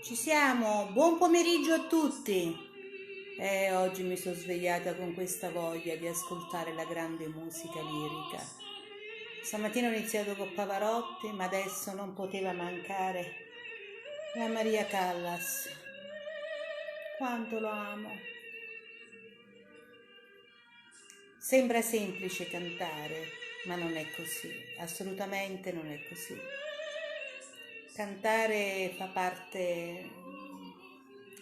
Ci siamo, buon pomeriggio a tutti. Oggi mi sono svegliata con questa voglia di ascoltare la grande musica lirica. Stamattina ho iniziato con Pavarotti, ma adesso non poteva mancare la Maria Callas. Quanto lo amo. Sembra semplice cantare, ma non è così, assolutamente non è così. Cantare fa parte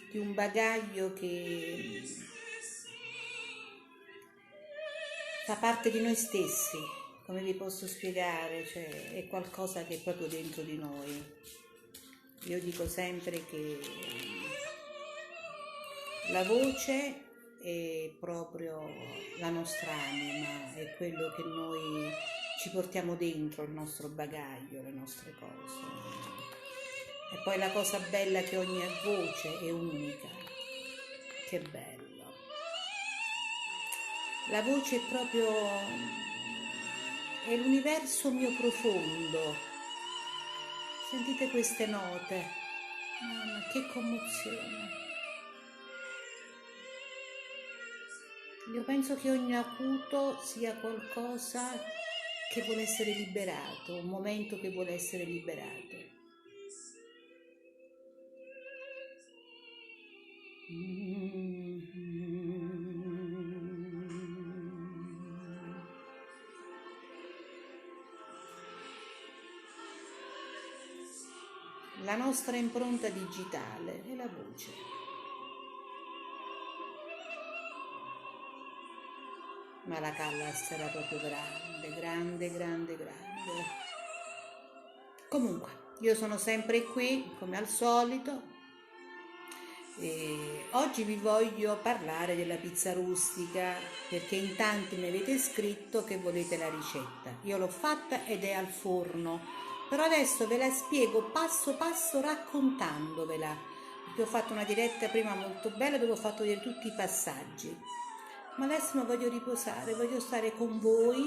di un bagaglio che fa parte di noi stessi, come vi posso spiegare, cioè è qualcosa che è proprio dentro di noi. Io dico sempre che la voce è proprio la nostra anima, è quello che noi ci portiamo dentro, il nostro bagaglio, le nostre cose. E poi la cosa bella è che ogni voce è unica. Che bello. La voce è proprio è l'universo mio profondo. Sentite queste note. Mamma, che commozione. Io penso che ogni acuto sia qualcosa che vuole essere liberato, un momento che vuole essere liberato. La nostra impronta digitale è la voce. Ma la Callas era proprio grande. Comunque, io sono sempre qui, come al solito. E oggi vi voglio parlare della pizza rustica, perché in tanti mi avete scritto che volete la ricetta. Io l'ho fatta ed è al forno, però adesso ve la spiego passo passo raccontandovela, perché ho fatto una diretta prima molto bella dove ho fatto vedere tutti i passaggi. Ma adesso mi voglio riposare, voglio stare con voi,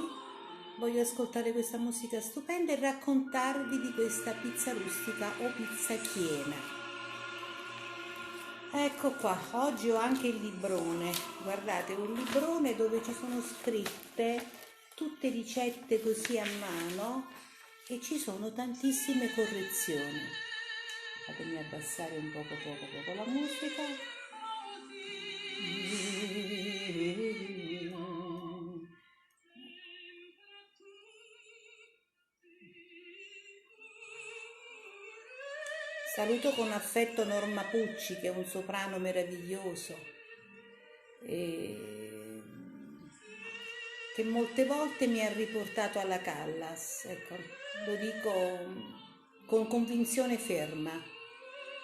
voglio ascoltare questa musica stupenda e raccontarvi di questa pizza rustica o pizza chiena. Ecco qua, oggi ho anche il librone, guardate, un librone dove ci sono scritte tutte ricette così a mano e ci sono tantissime correzioni. Fatemi abbassare un poco la musica. Saluto con affetto Norma Pucci, che è un soprano meraviglioso, che molte volte mi ha riportato alla Callas, ecco, lo dico con convinzione ferma.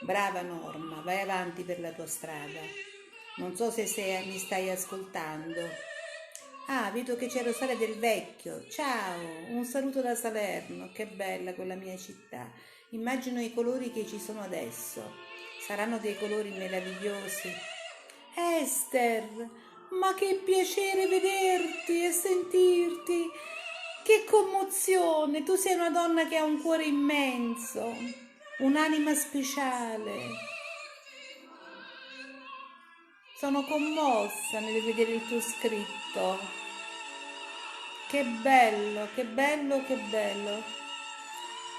Brava Norma, vai avanti per la tua strada. Non so se mi stai ascoltando. Ah, vedo che c'è Rosaria del Vecchio. Ciao, un saluto da Salerno, che bella quella mia città. Immagino i colori che ci sono adesso. Saranno dei colori meravigliosi. Esther, ma che piacere vederti e sentirti. Che commozione. Tu sei una donna che ha un cuore immenso, un'anima speciale. Sono commossa nel vedere il tuo scritto. Che bello.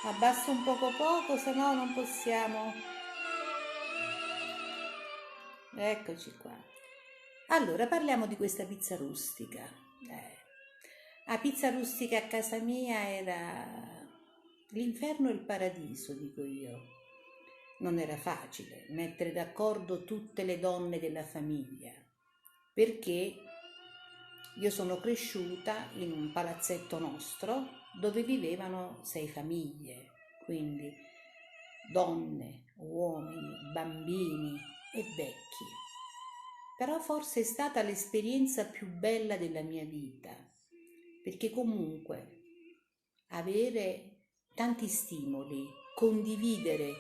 Abbasso un poco, se no non possiamo. Eccoci qua. Allora, parliamo di questa pizza rustica. La pizza rustica a casa mia era l'inferno e il paradiso, dico io. Non era facile mettere d'accordo tutte le donne della famiglia, perché io sono cresciuta in un palazzetto nostro dove vivevano 6 famiglie, quindi donne, uomini, bambini e vecchi. Però forse è stata l'esperienza più bella della mia vita, perché comunque avere tanti stimoli, condividere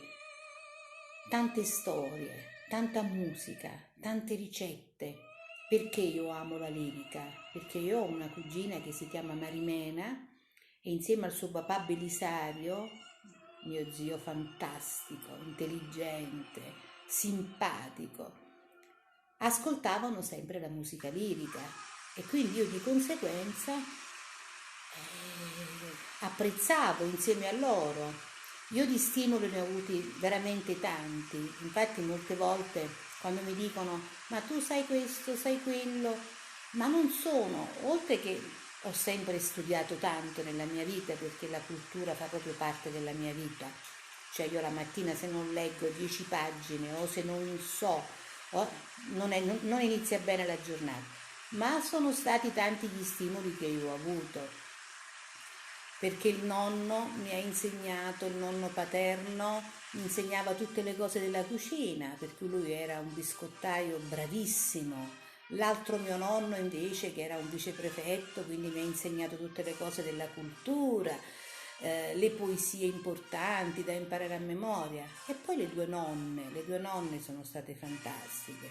tante storie, tanta musica, tante ricette. Perché io amo la lirica? Perché io ho una cugina che si chiama Marimena e insieme al suo papà Belisario, mio zio fantastico, intelligente, simpatico, ascoltavano sempre la musica lirica e quindi io di conseguenza apprezzavo insieme a loro. Io di stimoli ne ho avuti veramente tanti, infatti molte volte quando mi dicono ma tu sai questo, sai quello, ma non sono, oltre che ho sempre studiato tanto nella mia vita perché la cultura fa proprio parte della mia vita, cioè io la mattina se non leggo 10 pagine o se non so, non inizia bene la giornata, ma sono stati tanti gli stimoli che io ho avuto perché il nonno mi ha insegnato, il nonno paterno mi insegnava tutte le cose della cucina, per cui lui era un biscottaio bravissimo. L'altro mio nonno invece, che era un viceprefetto, quindi mi ha insegnato tutte le cose della cultura, le poesie importanti da imparare a memoria. E poi le due nonne sono state fantastiche.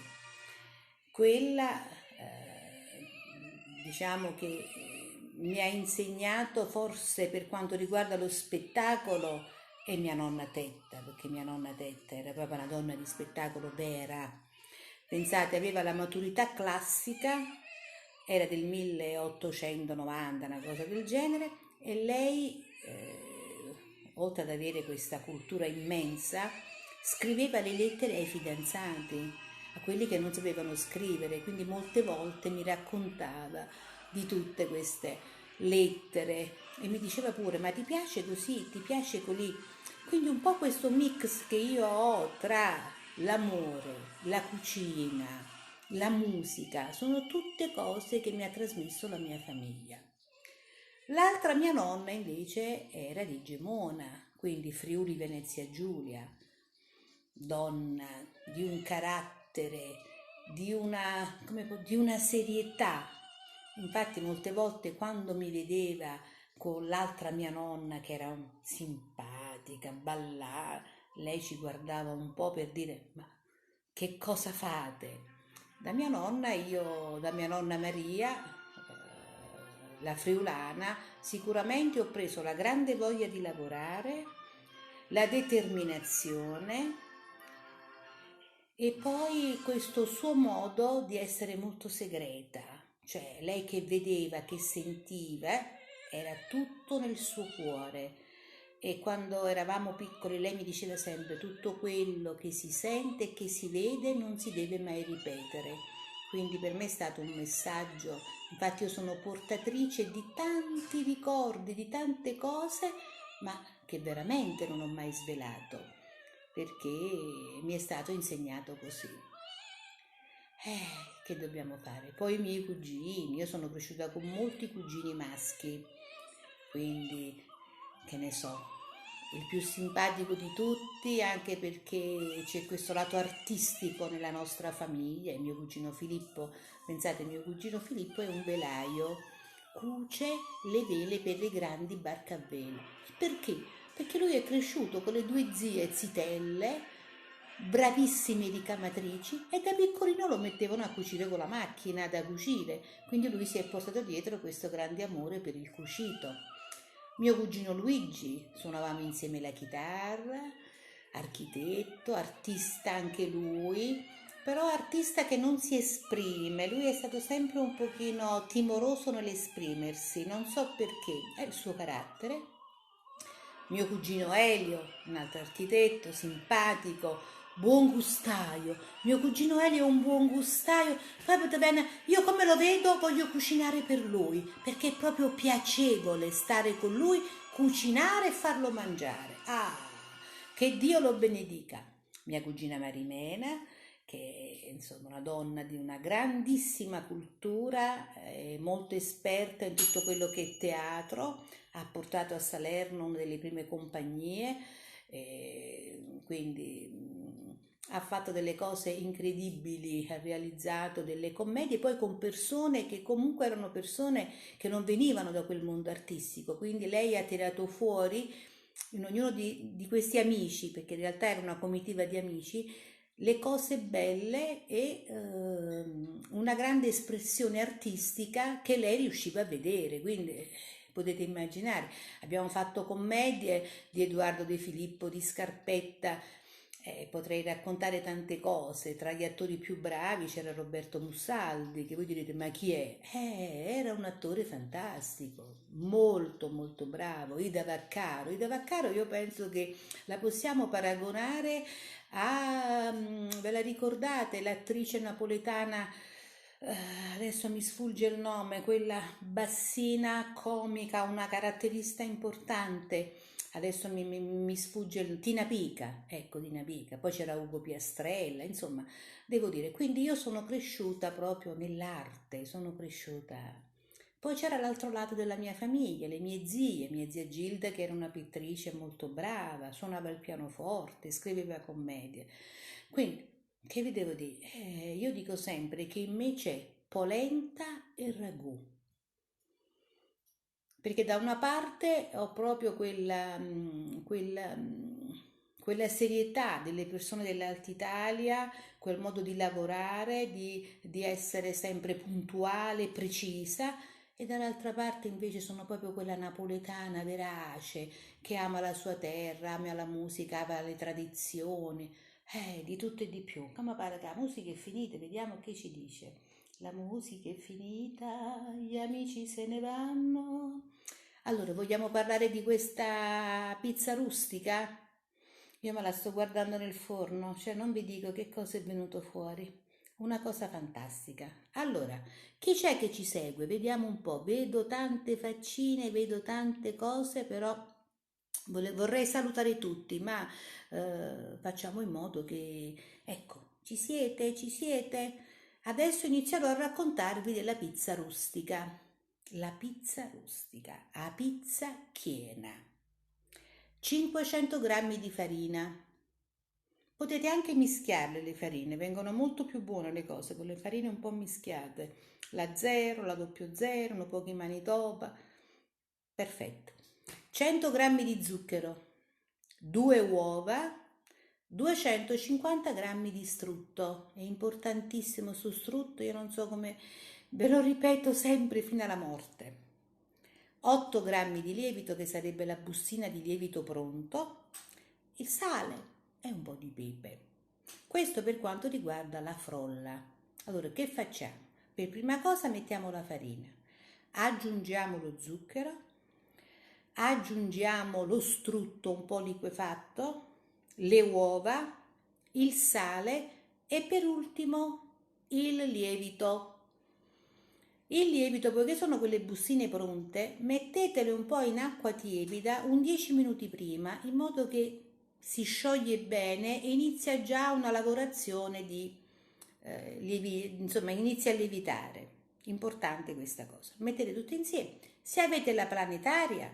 Quella, diciamo che mi ha insegnato forse per quanto riguarda lo spettacolo è mia nonna Tetta, perché mia nonna Tetta era proprio una donna di spettacolo vera. Pensate, aveva la maturità classica, era del 1890, una cosa del genere, e lei, oltre ad avere questa cultura immensa, scriveva le lettere ai fidanzati, a quelli che non sapevano scrivere, quindi molte volte mi raccontava di tutte queste lettere e mi diceva pure ma ti piace così, ti piace così, quindi un po' questo mix che io ho tra l'amore, la cucina, la musica, sono tutte cose che mi ha trasmesso la mia famiglia. L'altra mia nonna invece era di Gemona, quindi Friuli Venezia Giulia, donna di un carattere, di una serietà. Infatti molte volte quando mi vedeva con l'altra mia nonna che era simpatica, ballava, lei ci guardava un po' per dire ma che cosa fate? Da mia nonna Maria, la friulana, sicuramente ho preso la grande voglia di lavorare, la determinazione e poi questo suo modo di essere molto segreta, cioè lei che vedeva, che sentiva, era tutto nel suo cuore. E quando eravamo piccoli lei mi diceva sempre tutto quello che si sente e che si vede non si deve mai ripetere. Quindi per me è stato un messaggio, infatti io sono portatrice di tanti ricordi, di tante cose, ma che veramente non ho mai svelato perché mi è stato insegnato così. Che dobbiamo fare? Poi i miei cugini, io sono cresciuta con molti cugini maschi, quindi che ne so, il più simpatico di tutti, anche perché c'è questo lato artistico nella nostra famiglia, il mio cugino Filippo, pensate, mio cugino Filippo è un velaio, cuce le vele per le grandi barche a vela. Perché? Perché lui è cresciuto con le due zie zitelle, bravissime ricamatrici, e da piccolino lo mettevano a cucire con la macchina da cucire, quindi lui si è portato dietro questo grande amore per il cucito. Mio cugino Luigi, suonavamo insieme la chitarra, architetto, artista anche lui, però artista che non si esprime, lui è stato sempre un pochino timoroso nell'esprimersi, non so perché, è il suo carattere. Mio cugino Elio, un altro architetto, simpatico, buon gustaio. Mio cugino Elio è un buon gustaio. Proprio bene, io come lo vedo voglio cucinare per lui, perché è proprio piacevole stare con lui, cucinare e farlo mangiare. Ah, che Dio lo benedica. Mia cugina Marimena, che è insomma una donna di una grandissima cultura, molto esperta in tutto quello che è teatro, ha portato a Salerno una delle prime compagnie, quindi ha fatto delle cose incredibili, ha realizzato delle commedie poi con persone che comunque erano persone che non venivano da quel mondo artistico, quindi lei ha tirato fuori in ognuno di questi amici, perché in realtà era una comitiva di amici, le cose belle e una grande espressione artistica che lei riusciva a vedere, quindi potete immaginare, abbiamo fatto commedie di Edoardo De Filippo, di Scarpetta, Potrei raccontare tante cose, tra gli attori più bravi c'era Roberto Mussaldi, che voi direte, ma chi è? Era un attore fantastico, molto molto bravo. Ida Vaccaro io penso che la possiamo paragonare a, ve la ricordate, l'attrice napoletana, adesso mi sfugge il nome, quella bassina comica, una caratterista importante. Adesso mi sfugge Tina Pica, ecco Tina Pica, poi c'era Ugo Piastrella, insomma, devo dire, quindi io sono cresciuta proprio nell'arte, sono cresciuta. Poi c'era l'altro lato della mia famiglia, le mia zia Gilda che era una pittrice molto brava, suonava il pianoforte, scriveva commedie. Quindi, che vi devo dire? Io dico sempre che in me c'è polenta e ragù, perché da una parte ho proprio quella serietà delle persone dell'Alta Italia, quel modo di lavorare, di essere sempre puntuale, precisa, e dall'altra parte invece sono proprio quella napoletana verace, che ama la sua terra, ama la musica, ama le tradizioni, di tutto e di più. Come pare che la musica è finita, vediamo che ci dice. La musica è finita, gli amici se ne vanno. Allora, vogliamo parlare di questa pizza rustica? Io me la sto guardando nel forno, cioè non vi dico che cosa è venuto fuori. Una cosa fantastica. Allora, chi c'è che ci segue? Vediamo un po'. Vedo tante faccine, vedo tante cose, però vorrei salutare tutti, ma facciamo in modo che, ecco, ci siete? Ci siete? Adesso inizierò a raccontarvi della pizza rustica. La pizza rustica, a pizza chiena. 500 grammi di farina. Potete anche mischiarle le farine, vengono molto più buone le cose con le farine un po' mischiate. La 0, la 00, un po' di manitoba. Perfetto. 100 grammi di zucchero, 2 uova, 250 grammi di strutto. È importantissimo su strutto, io non so come, ve lo ripeto sempre fino alla morte. 8 grammi di lievito, che sarebbe la bustina di lievito pronto, il sale e un po' di pepe. Questo per quanto riguarda la frolla. Allora, che facciamo? Per prima cosa mettiamo la farina, aggiungiamo lo zucchero, aggiungiamo lo strutto un po' liquefatto, le uova, il sale e per ultimo il lievito. Il lievito, poiché sono quelle bustine pronte, mettetele un po' in acqua tiepida un 10 minuti prima, in modo che si scioglie bene e inizia già una lavorazione di insomma, inizia a lievitare. Importante questa cosa. Mettete tutto insieme. Se avete la planetaria,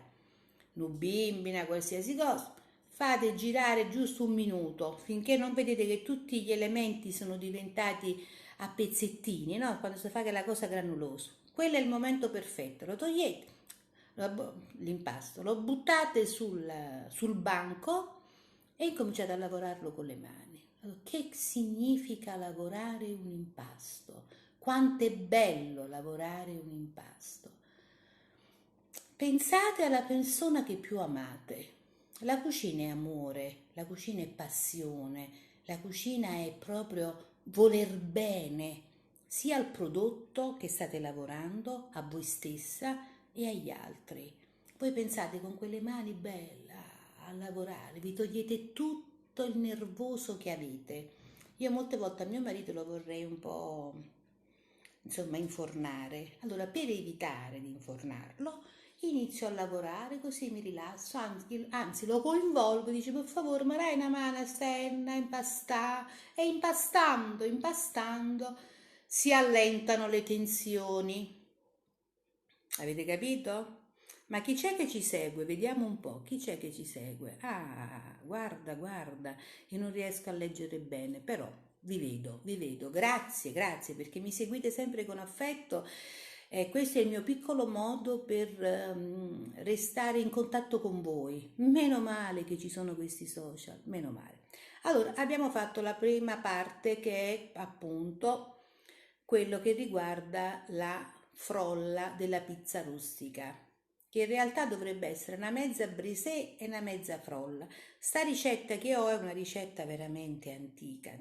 nubimbina, qualsiasi cosa, fate girare giusto un minuto finché non vedete che tutti gli elementi sono diventati a pezzettini, no? Quando si fa che la cosa granulosa. Quello è il momento perfetto. Lo togliete, l'impasto, lo buttate sul banco e incominciate a lavorarlo con le mani. Allora, che significa lavorare un impasto? Quanto è bello lavorare un impasto. Pensate alla persona che più amate. La cucina è amore, la cucina è passione, la cucina è proprio voler bene sia al prodotto che state lavorando, a voi stessa e agli altri. Voi pensate con quelle mani belle a lavorare, vi togliete tutto il nervoso che avete. Io molte volte a mio marito lo vorrei un po', insomma, infornare. Allora, per evitare di infornarlo, inizio a lavorare così mi rilasso, anzi lo coinvolgo, dice per favore, ma dai una mano a stenna, impastare, e impastando, si allentano le tensioni. Avete capito? Ma chi c'è che ci segue? Vediamo un po', chi c'è che ci segue? Ah, guarda, guarda, io non riesco a leggere bene, però vi vedo. Grazie, grazie perché mi seguite sempre con affetto. Questo è il mio piccolo modo per restare in contatto con voi. Meno male che ci sono questi social, meno male. Allora, abbiamo fatto la prima parte che è appunto quello che riguarda la frolla della pizza rustica. che in realtà dovrebbe essere una mezza brisée e una mezza frolla. Sta ricetta che ho è una ricetta veramente antica,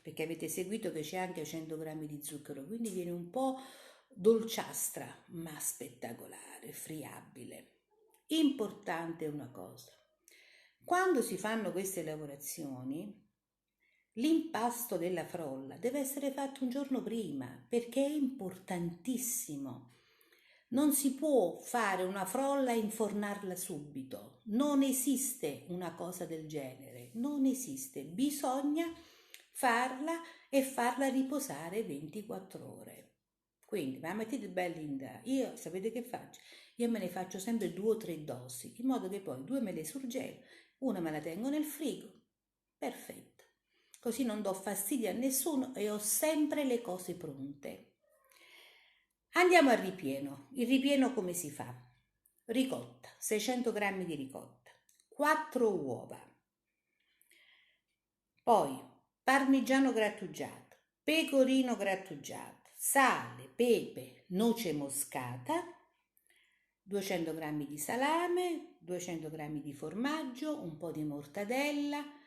perché avete seguito che c'è anche 100 grammi di zucchero, quindi viene un po' dolciastra, ma spettacolare, friabile. Importante una cosa, quando si fanno queste lavorazioni, l'impasto della frolla deve essere fatto un giorno prima, perché è importantissimo. Non si può fare una frolla e infornarla subito, non esiste una cosa del genere, non esiste, bisogna farla e farla riposare 24 ore. Quindi, ma mettete belli in da. Io sapete che faccio? Io me ne faccio sempre 2 o 3 dosi, in modo che poi 2 me le surgelo, una me la tengo nel frigo, perfetto. Così non do fastidio a nessuno e ho sempre le cose pronte. Andiamo al ripieno. Il ripieno come si fa? Ricotta, 600 grammi di ricotta, 4 uova, poi parmigiano grattugiato, pecorino grattugiato, sale, pepe, noce moscata, 200 grammi di salame, 200 grammi di formaggio, un po' di mortadella.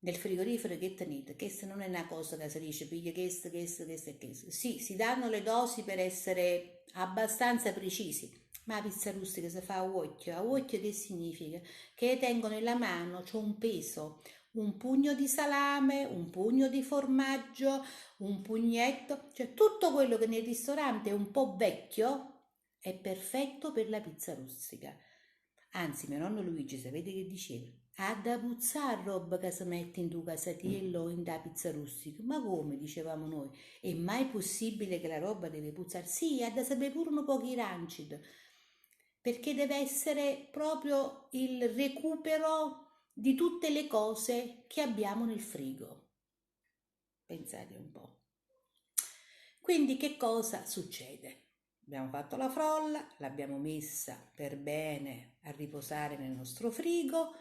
Nel frigorifero che tenete, questa non è una cosa che si dice piglia questo e questo. Sì, si danno le dosi per essere abbastanza precisi, ma la pizza rustica si fa a occhio che significa? Che tengo nella mano, c'ho un peso, un pugno di salame, un pugno di formaggio, un pugnetto, cioè tutto quello che nel ristorante è un po' vecchio è perfetto per la pizza rustica. Anzi, mio nonno Luigi, sapete che diceva? Ha da puzzare roba che si mette in tu casatiello o in da pizza rustica. Ma come, dicevamo noi, è mai possibile che la roba deve puzzare? Sì, ha da sapere pure un po' di rancido, perché deve essere proprio il recupero di tutte le cose che abbiamo nel frigo. Pensate un po'. Quindi che cosa succede? Abbiamo fatto la frolla, l'abbiamo messa per bene a riposare nel nostro frigo,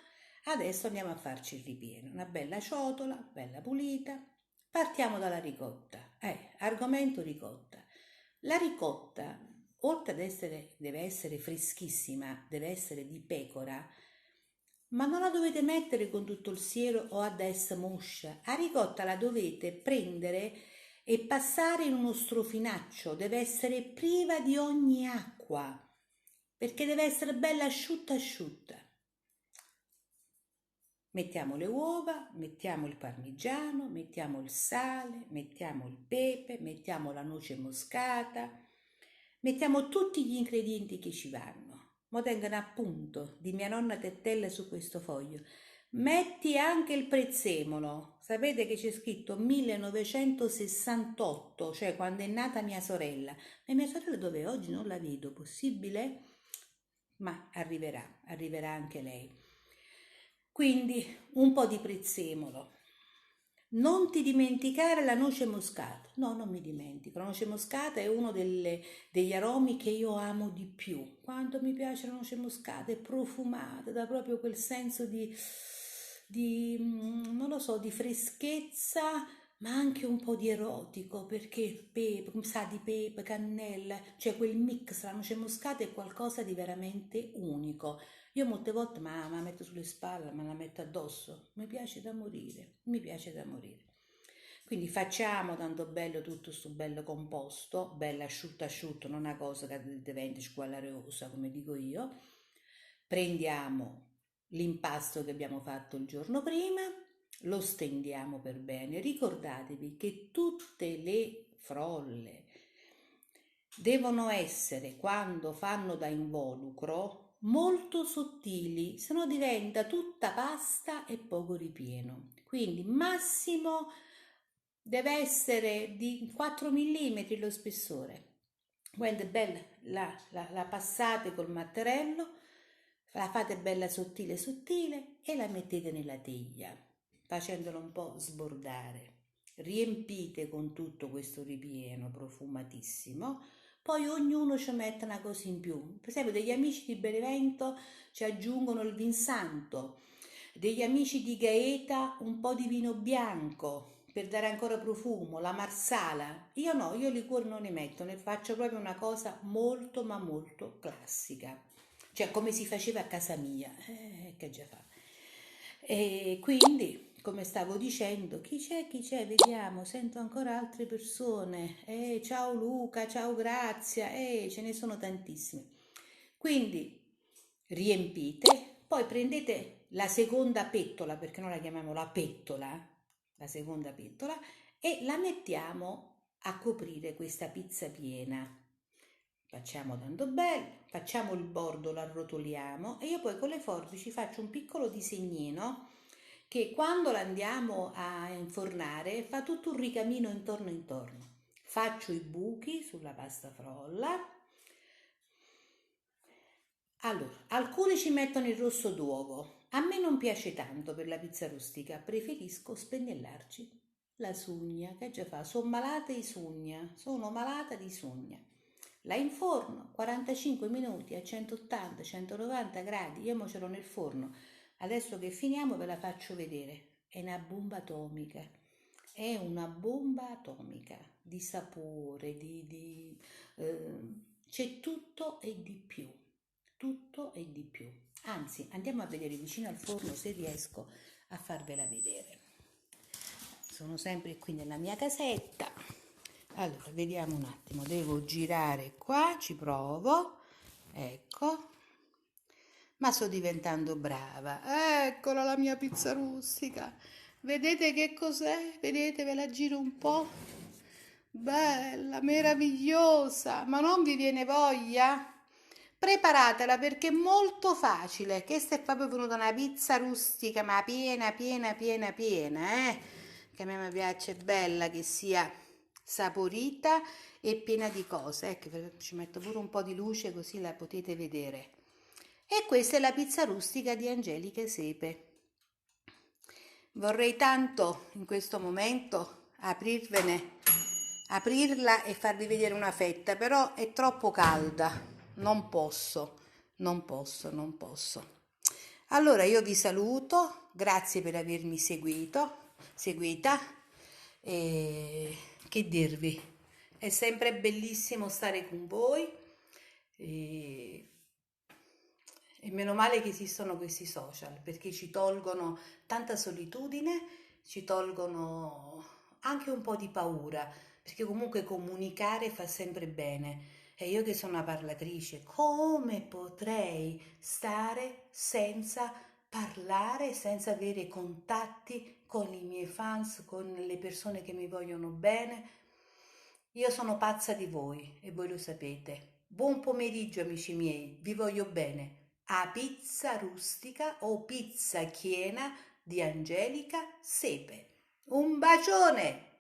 adesso andiamo a farci il ripieno, una bella ciotola, bella pulita. Partiamo dalla ricotta. Argomento ricotta. La ricotta, oltre ad essere, deve essere freschissima, deve essere di pecora, ma non la dovete mettere con tutto il siero o ad essa moscia. La ricotta la dovete prendere e passare in uno strofinaccio, deve essere priva di ogni acqua, perché deve essere bella asciutta asciutta. Mettiamo le uova, mettiamo il parmigiano, mettiamo il sale, mettiamo il pepe, mettiamo la noce moscata, mettiamo tutti gli ingredienti che ci vanno. Mo tengono appunto di mia nonna Tettella su questo foglio. Metti anche il prezzemolo. Sapete che c'è scritto 1968, cioè quando è nata mia sorella. E mia sorella dove oggi non la vedo, possibile? Ma arriverà anche lei. Quindi un po' di prezzemolo. Non ti dimenticare la noce moscata. No, non mi dimentico. La noce moscata è uno degli aromi che io amo di più. Quanto mi piace la noce moscata, è profumata, dà proprio quel senso non lo so, di freschezza, ma anche un po' di erotico, perché pepe, sa di pepe, cannella, cioè quel mix, la noce moscata è qualcosa di veramente unico. Io molte volte me la metto sulle spalle, me la metto addosso, mi piace da morire, mi piace da morire. Quindi facciamo tanto bello tutto sto bello composto, bello asciutto asciutto, non una cosa che diventa squallarosa come dico io. Prendiamo l'impasto che abbiamo fatto il giorno prima, lo stendiamo per bene. Ricordatevi che tutte le frolle devono essere, quando fanno da involucro, molto sottili, se no diventa tutta pasta e poco ripieno. Quindi massimo deve essere di 4 mm lo spessore. Quando è bella la passate col mattarello, la fate bella sottile sottile e la mettete nella teglia, facendola un po' sbordare. Riempite con tutto questo ripieno profumatissimo. Poi ognuno ci mette una cosa in più. Per esempio, degli amici di Benevento ci aggiungono il vin santo, degli amici di Gaeta un po' di vino bianco, per dare ancora profumo, la marsala. Io no, io liquore non ne metto, ne faccio proprio una cosa molto ma molto classica, cioè come si faceva a casa mia, che già fa. E quindi, come stavo dicendo, chi c'è, chi c'è? Vediamo, sento ancora altre persone. Ciao Luca, ciao Grazia, ce ne sono tantissime. Quindi riempite, poi prendete la seconda pettola, perché noi la chiamiamo la seconda pettola, e la mettiamo a coprire questa pizza piena. Facciamo tanto bene, facciamo il bordo, lo arrotoliamo e io poi con le forbici faccio un piccolo disegnino che quando la andiamo a infornare fa tutto un ricamino intorno intorno. Faccio i buchi sulla pasta frolla. Allora, alcuni ci mettono il rosso d'uovo. A me non piace tanto per la pizza rustica, preferisco spennellarci la sugna, che già fa? Sono malata di sugna, sono malata di sugna. La inforno 45 minuti a 180-190 gradi, io mo ce l'ho nel forno. Adesso che finiamo ve la faccio vedere. È una bomba atomica, è una bomba atomica di sapore, c'è tutto e di più, tutto e di più. Anzi, andiamo a vedere vicino al forno se riesco a farvela vedere. Sono sempre qui nella mia casetta. Allora, vediamo un attimo, devo girare qua, ci provo, ecco, ma sto diventando brava. Eccola la mia pizza rustica, vedete che cos'è? Vedete, ve la giro un po', bella, meravigliosa, ma non vi viene voglia? Preparatela perché è molto facile. Questa è proprio venuta una pizza rustica, ma piena, piena, piena, piena, che a me mi piace bella, che sia saporita e piena di cose. Ecco, ci metto pure un po' di luce così la potete vedere. E questa è la pizza rustica di Angelica Sepe. Vorrei tanto in questo momento aprirla e farvi vedere una fetta, però è troppo calda. Non posso, non posso, non posso. Allora io vi saluto, grazie per avermi seguita e che dirvi, è sempre bellissimo stare con voi e, e meno male che esistono questi social perché ci tolgono tanta solitudine, ci tolgono anche un po' di paura, perché comunque comunicare fa sempre bene. E io che sono una parlatrice, come potrei stare senza parlare, senza avere contatti con i miei fans, con le persone che mi vogliono bene? Io sono pazza di voi e voi lo sapete. Buon pomeriggio amici miei, vi voglio bene. A pizza rustica o pizza chiena di Angelica Sepe. Un bacione!